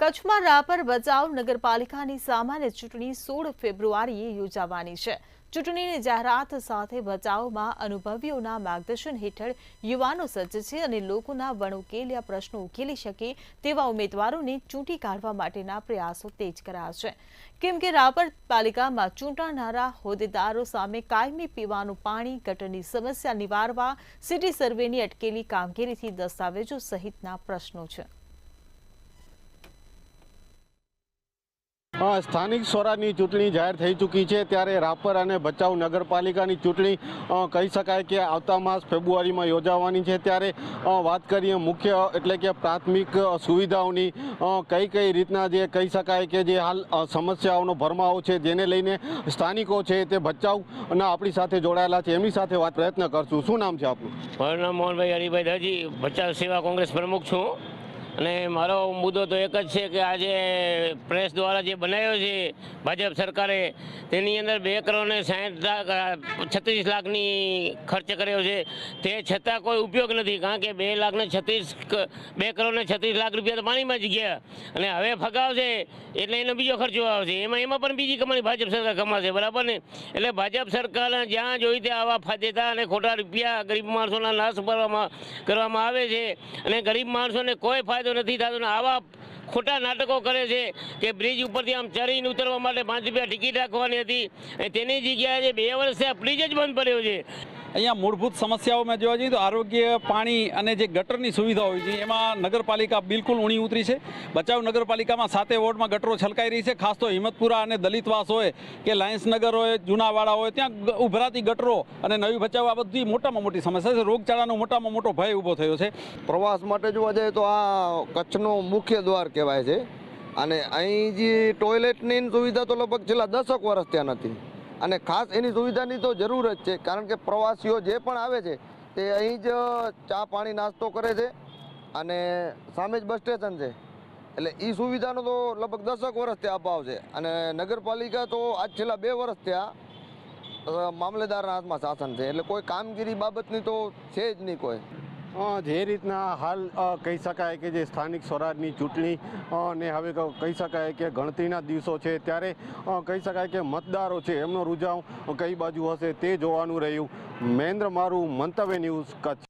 કચ્છમાં રાપર ભચાઉ નગરપાલિકાની સામાન્ય ચૂંટણી 16 ફેબ્રુઆરીએ યોજાવાની છે। ચૂંટણીની જાહેરાત સાથે ભચાઉમાં અનુભવીઓના માર્ગદર્શન હેઠળ યુવાનો સજ્જ છે અને લોકોના વણઉકેલ્યા પ્રશ્નો ઉકેલી શકે તેવા ઉમેદવારોને ચૂંટી કાઢવા માટેના પ્રયાસો તેજ કરાયા છે। કેમ કે રાપર પાલિકામાં ચૂંટાનારા હોદ્દેદારો સામે કાયમી પીવાનું પાણી, ગટરની સમસ્યા નિવારવા, સિટી સર્વેની અટકેલી કામગીરીથી દસ્તાવેજો સહિતના પ્રશ્નો છે। સ્થાનિક સ્વરાજની ચૂંટણી જાહેર થઈ ચૂકી છે, ત્યારે રાપર અને ભચાઉ નગરપાલિકાની ચૂંટણી કહી શકાય કે આવતા માસ ફેબ્રુઆરીમાં યોજાવાની છે। ત્યારે વાત કરીએ મુખ્ય એટલે કે પ્રાથમિક સુવિધાઓની, કઈ રીતના જે કહી શકાય કે જે હાલ સમસ્યાઓનો ભરમાવો છે જેને લઈને સ્થાનિકો છે તે ભચાઉના આપણી સાથે જોડાયેલા છે, એમની સાથે વાત પ્રયત્ન કરશું। શું નામ છે આપનું? મારું નામ મોહનભાઈ હરિભાઈ દરજી, ભચાઉ સેવા કોંગ્રેસ પ્રમુખ છું। અને મારો મુદ્દો તો એક જ છે કે આજે પ્રેસ દ્વારા જે બનાવ્યો છે ભાજપ સરકારે, તેની અંદર 2 કરોડ ને 36 લાખની ખર્ચ કર્યો છે, તે છતાં કોઈ ઉપયોગ નથી। કારણ કે 2 કરોડ ને 36 લાખ રૂપિયા તો પાણીમાં જ ગયા અને હવે ફગાવશે એટલે એનો બીજો ખર્ચો આવશે, એમાં પણ બીજી કમાણી ભાજપ સરકાર કમાશે, બરાબર ને? એટલે ભાજપ સરકાર જ્યાં જોઈ ત્યાં આવા ફાદેતા અને ખોટા રૂપિયા ગરીબ માણસોના નાશ કરવામાં આવે છે અને ગરીબ માણસોને કોઈ ફાયદો નથી થતો ને આવા ખોટા નાટકો કરે છે કે બ્રિજ ઉપરથી આમ ચડીને ઉતરવા માટે 5 રૂપિયા ટિકિટ રાખવાની હતી અને તેની જગ્યાએ 2 વર્ષથી આ બ્રિજ જ બંધ પડ્યો છે। અહીંયા મૂળભૂત સમસ્યાઓમાં જોવા જઈએ તો આરોગ્ય, પાણી અને જે ગટરની સુવિધા હોય છે એમાં નગરપાલિકા બિલકુલ ઊણી ઉતરી છે। ભચાઉ નગરપાલિકામાં 7 વોર્ડમાં ગટરો છલકાઈ રહી છે, ખાસ તો હિંમતપુરા અને દલિતવાસ હોય કે લાયન્સનગર હોય, જૂનાવાડા હોય, ત્યાં ઉભરાતી ગટરો અને નવી ભચાઉ આ બધી મોટામાં મોટી સમસ્યા છે। રોગચાળાનો મોટામાં મોટો ભય ઊભો થયો છે। પ્રવાસ માટે જોવા જાય તો આ કચ્છનો મુખ્ય દ્વાર કહેવાય છે અને અહીં જે ટોયલેટની સુવિધા તો લગભગ છેલ્લા 10 વર્ષ ત્યાં નથી અને ખાસ એની સુવિધાની તો જરૂર જ છે, કારણ કે પ્રવાસીઓ જે પણ આવે છે તે અહીં જ ચા પાણી નાસ્તો કરે છે અને સામે જ બસ સ્ટેશન છે, એટલે એ સુવિધાનો તો લગભગ 10 વર્ષથી અભાવ છે અને નગરપાલિકા તો આજ છેલ્લા 2 વર્ષ ત્યાં મામલેદારના હાથમાં શાસન છે, એટલે કોઈ કામગીરી બાબતની તો છે જ નહીં કોઈ। જે રીતના હાલ કહી શકાય કે જે સ્થાનિક સ્વરાજની ચૂંટણી ને હવે કહી શકાય કે ગણતરીના દિવસો છે, ત્યારે કહી શકાય કે મતદારો છે એમનો રૂઝાવ કઈ બાજુ હશે તે જોવાનું રહ્યું। મહેન્દ્ર મારું, મંતવ્ય ન્યૂઝ, કચ્છ।